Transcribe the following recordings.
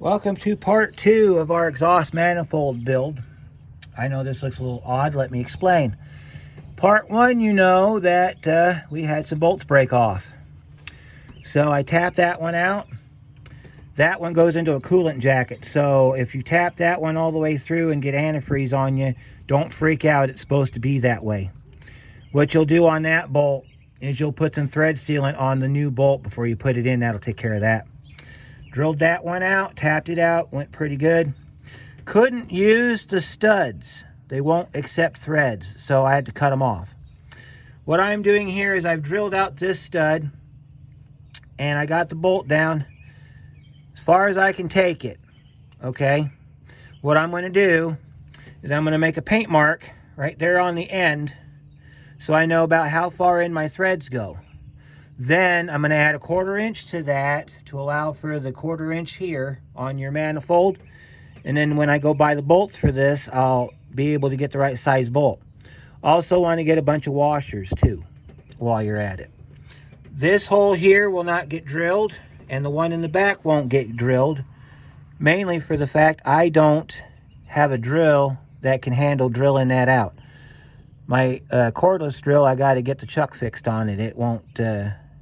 Welcome to part 2 of our exhaust manifold build. I know this looks a little odd, let me explain. Part 1, you know that we had some bolts break off. So I tapped that one out. That one goes into a coolant jacket. So if you tap that one all the way through and get antifreeze on you, don't freak out, it's supposed to be that way. What you'll do on that bolt is you'll put some thread sealant on the new bolt before you put it in. That'll take care of that. Drilled that one out, tapped it out, went pretty good. Couldn't use the studs. They won't accept threads, so I had to cut them off. What I'm doing here is I've drilled out this stud and I got the bolt down as far as I can take it, okay? What I'm going to do is I'm going to make a paint mark right there on the end so I know about how far in my threads go. Then I'm going to add a 1/4 inch to that to allow for the 1/4 inch here on your manifold. And then when I go buy the bolts for this, I'll be able to get the right size bolt. Also want to get a bunch of washers too while you're at it. This hole here will not get drilled and the one in the back won't get drilled. Mainly for the fact I don't have a drill that can handle drilling that out. My cordless drill, I got to get the chuck fixed on it. It won't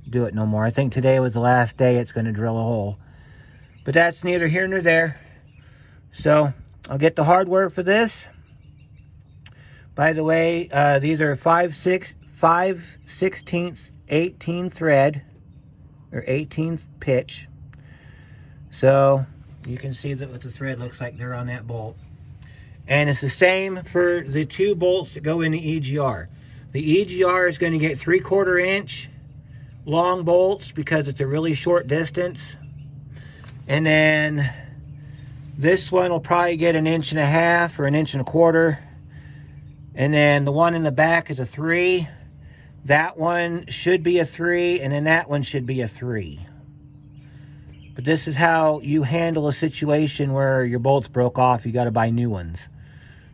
do it no more. I think today was the last day it's going to drill a hole. But that's neither here nor there. So I'll get the hardware for this. By the way, these are 5/16 18 thread or 18th pitch. So you can see that what the thread looks like there on that bolt. And it's the same for the 2 bolts that go in the EGR. The EGR is going to get 3/4 inch long bolts because it's a really short distance. And then this one will probably get 1.5 inches or 1.25 inches. And then the one in the back is a 3. That one should be a 3, and then that one should be a 3. But this is how you handle a situation where your bolts broke off. You got to buy new ones.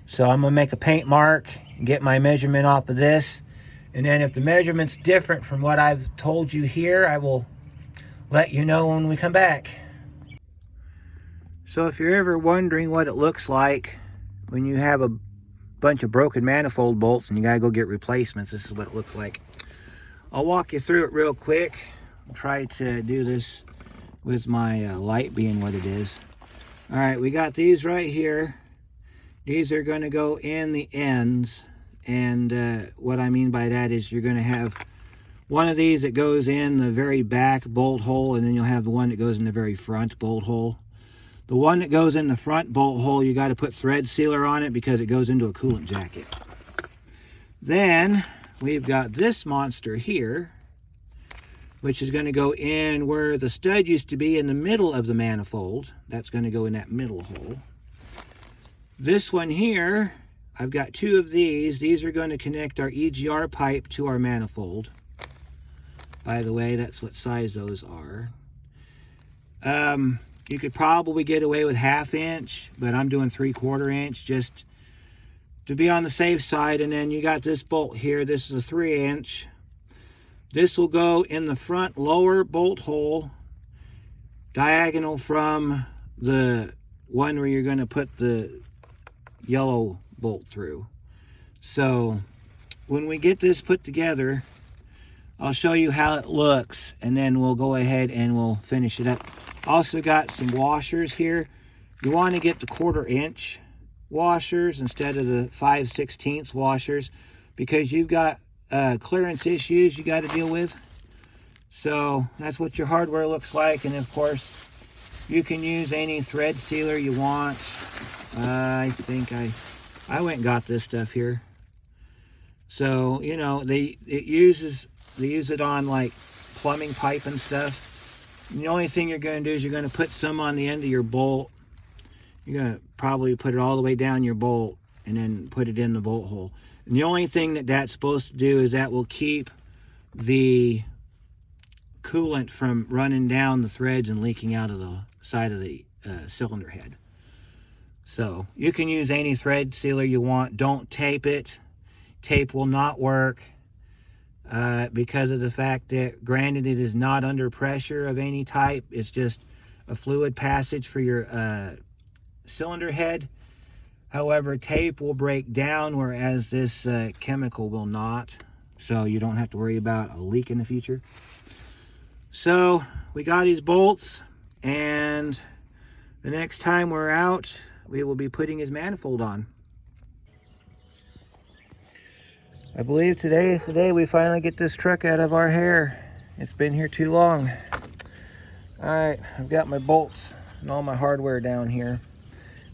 So I'm going to make a paint mark and get my measurement off of this. And then if the measurement's different from what I've told you here, I will let you know when we come back. So if you're ever wondering what it looks like when you have a bunch of broken manifold bolts and you gotta go get replacements, this is what it looks like. I'll walk you through it real quick. I'll try to do this with my light being what it is. All right, we got these right here. These are going to go in the ends. And what I mean by that is you're going to have one of these that goes in the very back bolt hole, and then you'll have the one that goes in the very front bolt hole. The one that goes in the front bolt hole, you got to put thread sealer on it because it goes into a coolant jacket. Then we've got this monster here, which is going to go in where the stud used to be in the middle of the manifold. That's going to go in that middle hole. This one here, I've got 2 of these. These are going to connect our EGR pipe to our manifold. By the way, that's what size those are. You could probably get away with 1/2 inch, but I'm doing 3/4 inch just to be on the safe side. And then you got this bolt here. This is a 3 inch. This will go in the front lower bolt hole, diagonal from the one where you're going to put the yellow bolt through. So when we get this put together, I'll show you how it looks, and then we'll go ahead and we'll finish it up. Also got some washers here. You want to get the 1/4 inch washers instead of the 5/16 washers because you've got clearance issues you got to deal with. So that's what your hardware looks like. And of course you can use any thread sealer you want. I think I went and got this stuff here. So you know they use it on like plumbing pipe and stuff. And the only thing you're going to do is you're going to put some on the end of your bolt. You're going to probably put it all the way down your bolt and then put it in the bolt hole. And the only thing that that's supposed to do is that will keep the coolant from running down the threads and leaking out of the side of the cylinder head. So you can use any thread sealer you want. Don't tape it. Tape will not work because of the fact that, granted, it is not under pressure of any type. It's just a fluid passage for your cylinder head. However, tape will break down, whereas this chemical will not. So you don't have to worry about a leak in the future. So we got these bolts, and the next time we're out, we will be putting his manifold on. I believe today is the day we finally get this truck out of our hair. It's been here too long. Alright, I've got my bolts and all my hardware down here.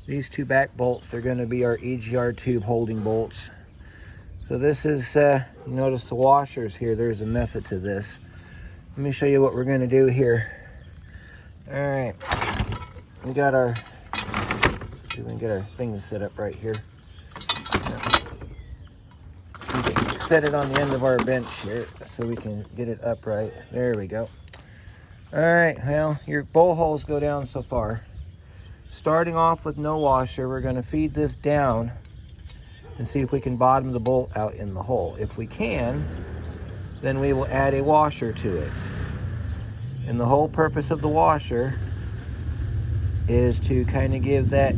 These two back bolts, they're going to be our EGR tube holding bolts. So this is, you notice the washers here, there's a method to this. Let me show you what we're going to do here. Alright, we got our, let's see if we can get our thing set up right here. Set it on the end of our bench here so we can get it upright. There we go. All right, well, your bowl holes go down so far. Starting off with no washer, we're going to feed this down and see if we can bottom the bolt out in the hole. If we can, then we will add a washer to it. And the whole purpose of the washer is to kind of give that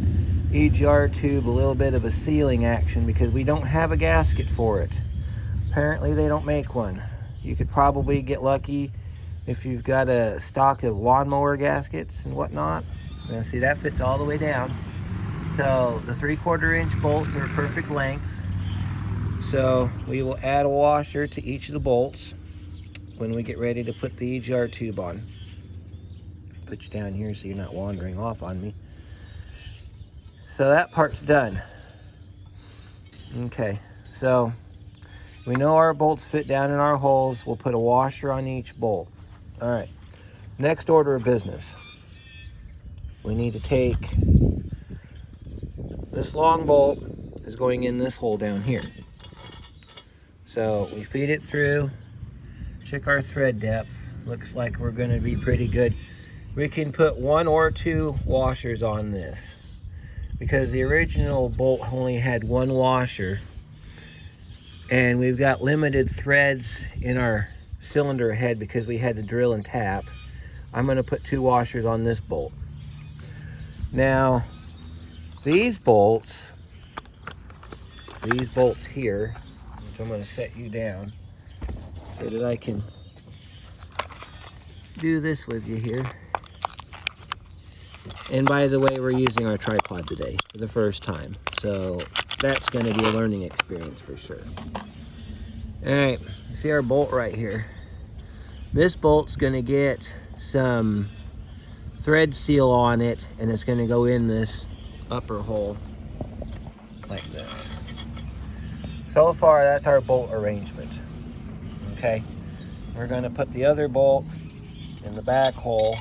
EGR tube a little bit of a sealing action, because we don't have a gasket for it. Apparently they don't make one. You could probably get lucky if you've got a stock of lawnmower gaskets and whatnot. Now see, that fits all the way down. So the 3/4 inch bolts are perfect length. So we will add a washer to each of the bolts when we get ready to put the EGR tube on. Put you down here so you're not wandering off on me. So that part's done. Okay, so we know our bolts fit down in our holes. We'll put a washer on each bolt. All right, next order of business. We need to take this long bolt is going in this hole down here. So we feed it through, check our thread depth. Looks like we're going to be pretty good. We can put 1 or 2 washers on this, because the original bolt only had 1 washer, and we've got limited threads in our cylinder head because we had to drill and tap. I'm going to put 2 washers on this bolt. Now these bolts here, which I'm going to set you down so that I can do this with you here. And by the way, we're using our tripod today for the first time, so that's going to be a learning experience for sure. All right, see our bolt right here. This bolt's going to get some thread seal on it, and it's going to go in this upper hole like this. So far, that's our bolt arrangement. Okay, we're going to put the other bolt in the back hole.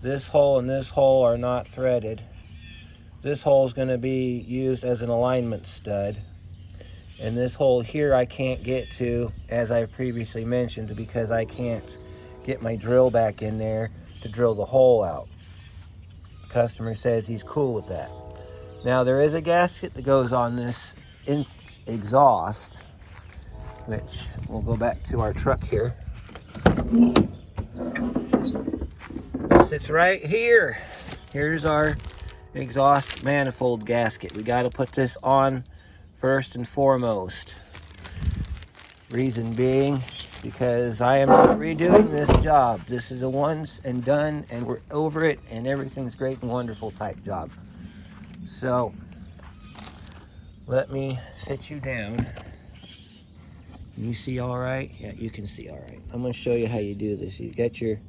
This hole and this hole are not threaded. This hole is going to be used as an alignment stud. And this hole here I can't get to, as I've previously mentioned, because I can't get my drill back in there to drill the hole out. The customer says he's cool with that. Now there is a gasket that goes on this exhaust, which we'll go back to our truck here. Sits right here. Here's our exhaust manifold gasket. We got to put this on first and foremost. Reason being, because I am not redoing this job. This is a once and done, and we're over it, and everything's great and wonderful type job. So let me sit you down. Can you see all right? Yeah, you can see all right. I'm going to show you how you do this. You got your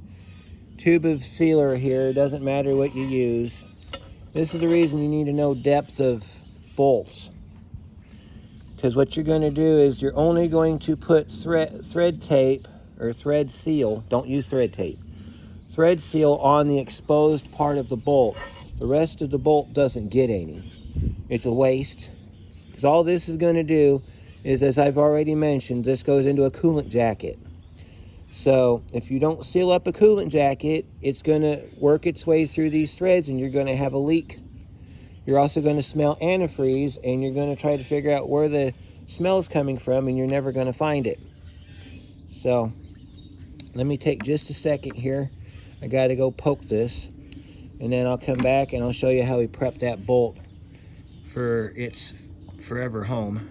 tube of sealer here. It doesn't matter what you use. This is the reason you need to know depth of bolts, because what you're going to do is you're only going to put thread tape or thread seal. Don't use thread tape. Thread seal on the exposed part of the bolt. The rest of the bolt doesn't get any. It's a waste, because all this is going to do is, as I've already mentioned, this goes into a coolant jacket. So if you don't seal up a coolant jacket, it's going to work its way through these threads and you're going to have a leak. You're also going to smell antifreeze, and you're going to try to figure out where the smell's coming from, and you're never going to find it. So let me take just a second here. I got to go poke this, and then I'll come back and I'll show you how we prep that bolt for its forever home.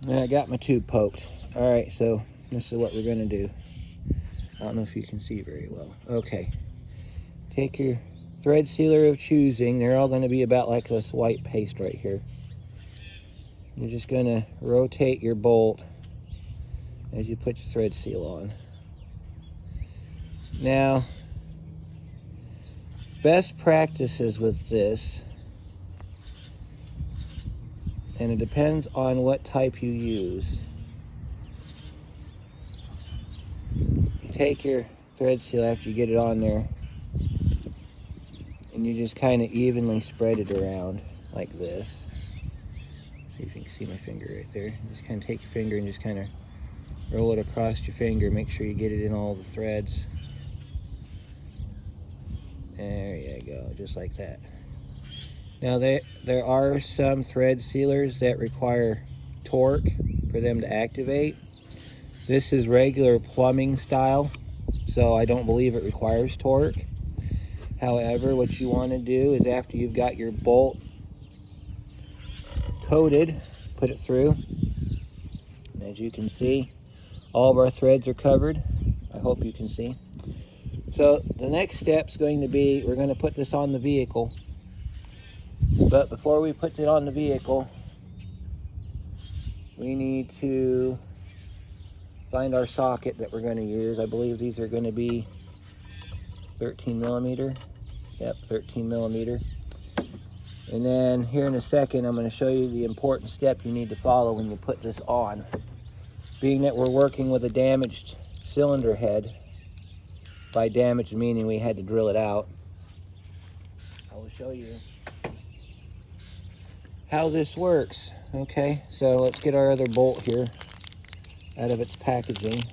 And I got my tube poked. All right, so this is what we're going to do. I don't know if you can see very well. Okay, take your thread sealer of choosing. They're all going to be about like this white paste right here. You're just going to rotate your bolt as you put your thread seal on. Now, best practices with this, and it depends on what type you use. You take your thread seal after you get it on there, and you just kind of evenly spread it around like this. See if you can see my finger right there. Just kind of take your finger and just kind of roll it across your finger. Make sure you get it in all the threads. There you go, just like that. Now there are some thread sealers that require torque for them to activate. This is regular plumbing style, so I don't believe it requires torque. However, what you want to do is after you've got your bolt coated, put it through. As you can see, all of our threads are covered. I hope you can see. So the next step is going to be, we're going to put this on the vehicle. But before we put it on the vehicle, we need to find our socket that we're going to use. I believe these are going to be 13 millimeter. Yep, 13 millimeter. And then here in a second, I'm going to show you the important step you need to follow when you put this on. Being that we're working with a damaged cylinder head, by damaged meaning we had to drill it out, I will show you how this works. Okay, so let's get our other bolt here out of its packaging.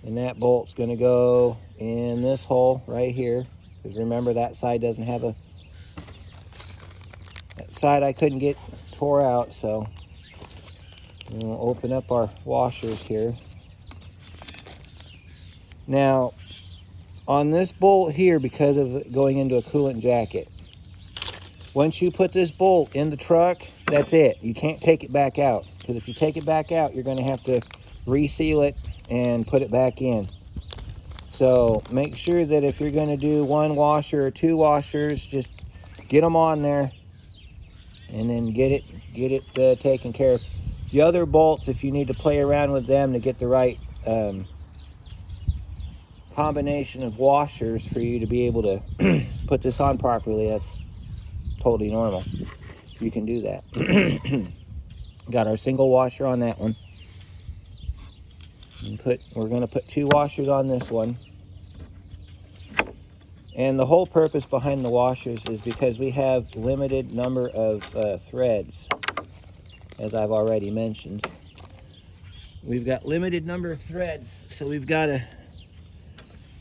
And that bolt's going to go in this hole right here, because remember that side doesn't have a, that side I couldn't get tore out, so we'll open up our washers here. Now on this bolt here, because of it going into a coolant jacket, once you put this bolt in the truck, that's it. You can't take it back out, because if you take it back out, you're going to have to reseal it and put it back in. So make sure that if you're going to do one washer or two washers, just get them on there and then get it taken care of. The other bolts, if you need to play around with them to get the right combination of washers for you to be able to put this on properly, that's totally normal. You can do that. Got our single washer on that one. And we're going to put two washers on this one. And the whole purpose behind the washers is because we have limited number of threads, as I've already mentioned. We've got limited number of threads, so we've got to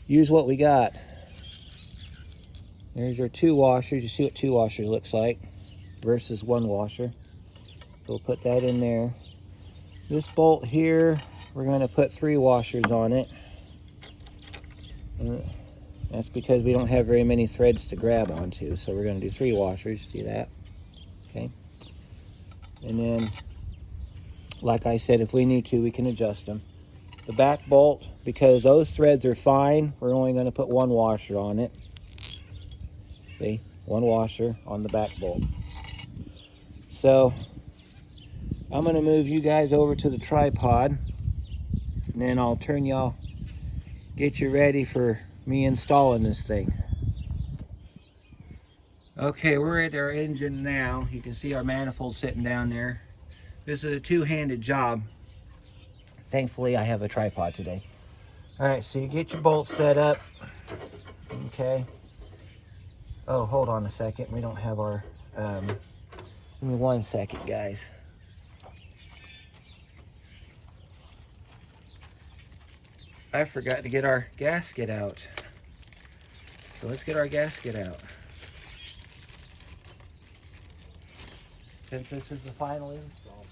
use what we got. There's your two washers. You see what two washers looks like versus one washer. So we'll put that in there. This bolt here, we're going to put three washers on it. That's because we don't have very many threads to grab onto, so we're going to do three washers. See that? Okay. And then, like I said, if we need to, we can adjust them. The back bolt, because those threads are fine, we're only going to put one washer on it. See? One washer on the back bolt. So I'm going to move you guys over to the tripod, and then I'll turn y'all, get you ready for me installing this thing. Okay, we're at our engine now. You can see our manifold sitting down there. This is a two-handed job. Thankfully, I have a tripod today. All right, so you get your bolts set up. Okay. Oh, hold on a second. We don't have our, give me 1 second, guys. I forgot to get our gasket out. So let's get our gasket out. Since this is the final install.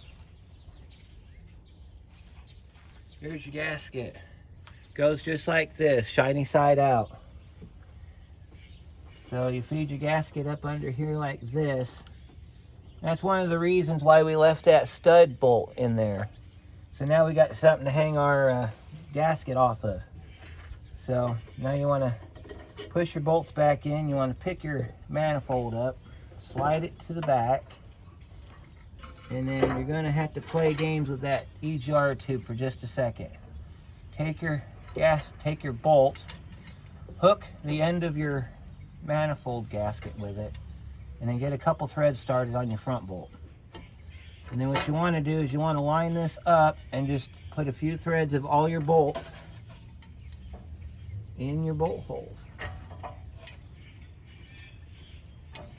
Here's your gasket. Goes just like this, shiny side out. So you feed your gasket up under here like this. That's one of the reasons why we left that stud bolt in there. So now we got something to hang our gasket off of. So now you want to push your bolts back in. You want to pick your manifold up, slide it to the back, and then you're going to have to play games with that EGR tube for just a second. Take your bolt, hook the end of your manifold gasket with it, and then get a couple threads started on your front bolt. And then what you want to do is you want to line this up and just put a few threads of all your bolts in your bolt holes.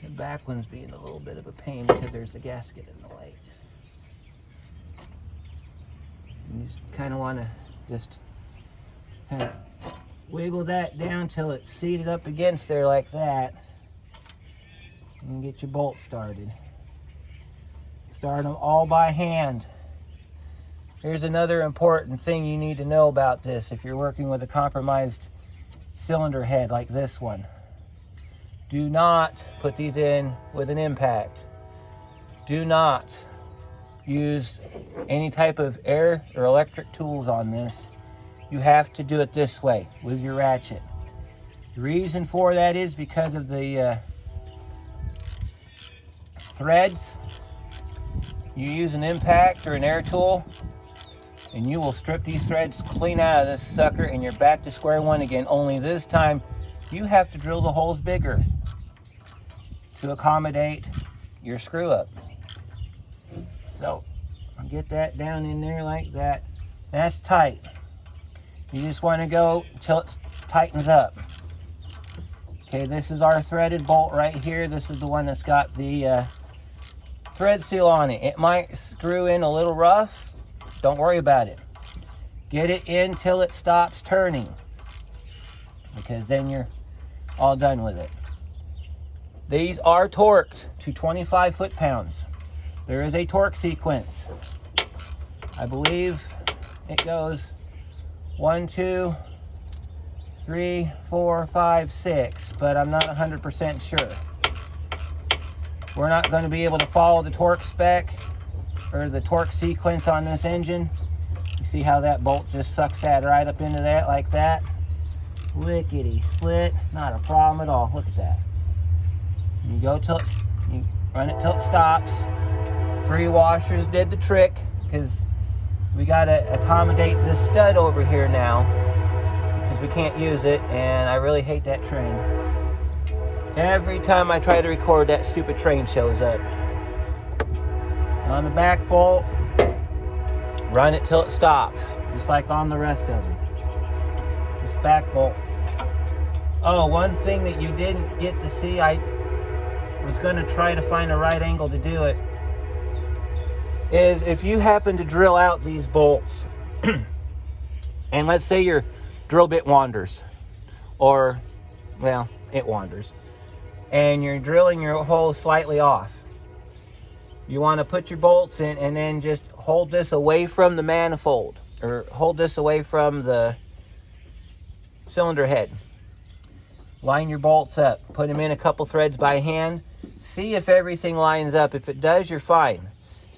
The back one's being a little bit of a pain because there's a gasket in the way. You just kind of want to just kind of wiggle that down till it's seated up against there like that, and get your bolts started. Start them all by hand. Here's another important thing you need to know about this if you're working with a compromised cylinder head like this one. Do not put these in with an impact. Do not use any type of air or electric tools on this. You have to do it this way with your ratchet. The reason for that is because of the threads. You use an impact or an air tool, and you will strip these threads clean out of this sucker, and you're back to square one again. Only this time, you have to drill the holes bigger to accommodate your screw up. So, get that down in there like that. That's tight. You just want to go until it tightens up. Okay, this is our threaded bolt right here. This is the one that's got the thread seal on it. It might screw in a little rough. Don't worry about it. Get it in till it stops turning, because then you're all done with it. These are torqued to 25 foot-pounds. There is a torque sequence. I believe it goes 1, 2, 3, 4, 5, 6, but I'm not 100% sure. We're not going to be able to follow the torque spec or the torque sequence on this engine. You see how that bolt just sucks that right up into that like that? Lickety split, not a problem at all. Look at that. You go till you run it till it stops. 3 washers did the trick, because we got to accommodate this stud over here now, because we can't use it, and I really hate that train. Every time I try to record, that stupid train shows up. On the back bolt, run it till it stops, just like on the rest of them. This back bolt. Oh, one thing that you didn't get to see, I was going to try to find a right angle to do it, is if you happen to drill out these bolts, and let's say your drill bit wanders, or, well, it wanders, and you're drilling your hole slightly off. You want to put your bolts in and then just hold this away from the manifold, or hold this away from the cylinder head. Line your bolts up. Put them in a couple threads by hand. See if everything lines up. If it does, you're fine.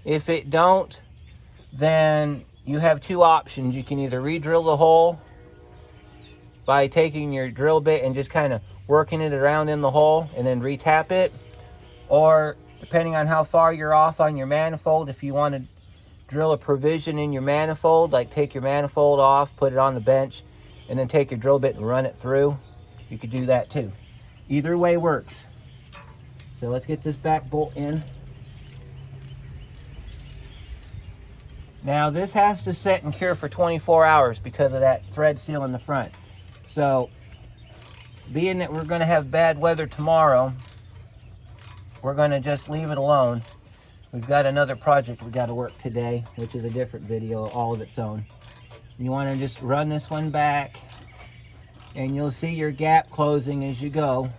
If it don't, then you have 2 options. You can either re-drill the hole by taking your drill bit and just kind of working it around in the hole and then re-tap it, or depending on how far you're off on your manifold, if you want to drill a provision in your manifold, like take your manifold off, put it on the bench, and then take your drill bit and run it through, you could do that too. Either way works. So let's get this back bolt in. Now this has to set and cure for 24 hours because of that thread seal in the front. So being that we're going to have bad weather tomorrow, we're going to just leave it alone. We've got another project we got to work today, which is a different video all of its own. You want to just run this one back, and you'll see your gap closing as you go.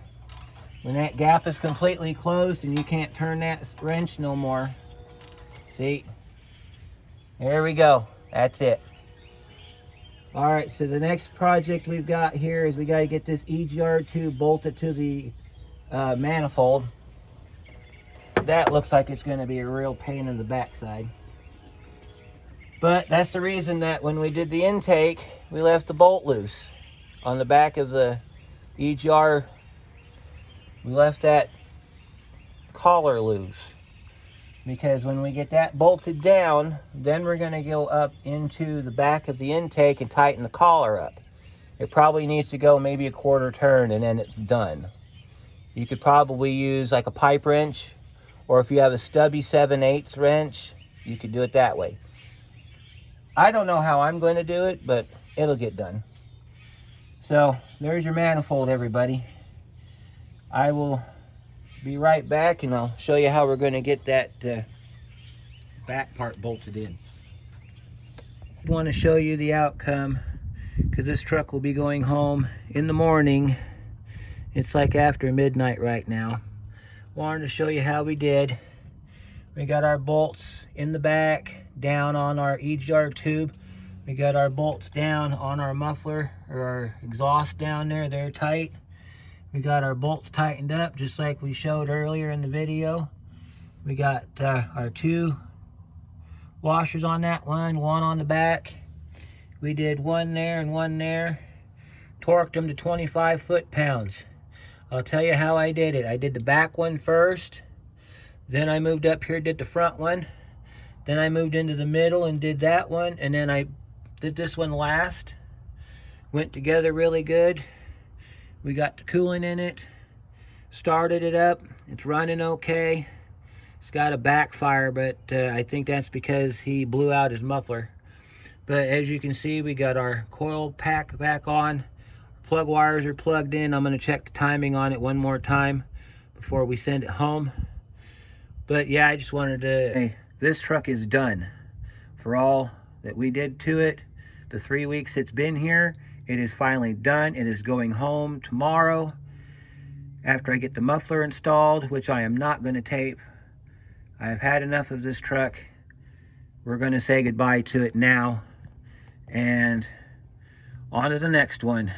When that gap is completely closed and you can't turn that wrench no more, see, there we go. That's it. All right, so the next project we've got here is we got to get this EGR tube bolted to the manifold. That looks like it's going to be a real pain in the backside. But that's the reason that when we did the intake, we left the bolt loose on the back of the EGR. We left that collar loose, because when we get that bolted down, then we're going to go up into the back of the intake and tighten the collar up. It probably needs to go maybe a quarter turn and then it's done. You could probably use like a pipe wrench, or if you have a stubby 7/8 wrench, you could do it that way. I don't know how I'm going to do it, but it'll get done. So there's your manifold, everybody. I will be right back and I'll show you how we're going to get that back part bolted in. I want to show you the outcome, because this truck will be going home in the morning. It's like after midnight right now. Wanted to show you how we did. We got our bolts in the back down on our EGR tube. We got our bolts down on our muffler, or our exhaust down there. They're tight. We got our bolts tightened up just like we showed earlier in the video. We got our 2 washers on that one on the back. We did one there and one there. Torqued them to 25 foot-pounds. I'll tell you how I did it. I did the back one first. Then I moved up here, did the front one. Then I moved into the middle and did that one. And then I did this one last. Went together really good. We got the coolant in it. Started it up. It's running okay. It's got a backfire, but I think that's because he blew out his muffler. But as you can see, we got our coil pack back on. Plug wires are plugged in. I'm going to check the timing on it one more time before we send it home. But yeah, I just wanted to say, this truck is done. For all that we did to it, the 3 weeks it's been here, it is finally done. It is going home tomorrow after I get the muffler installed, which I am not going to tape. I've had enough of this truck. We're going to say goodbye to it now, and on to the next one.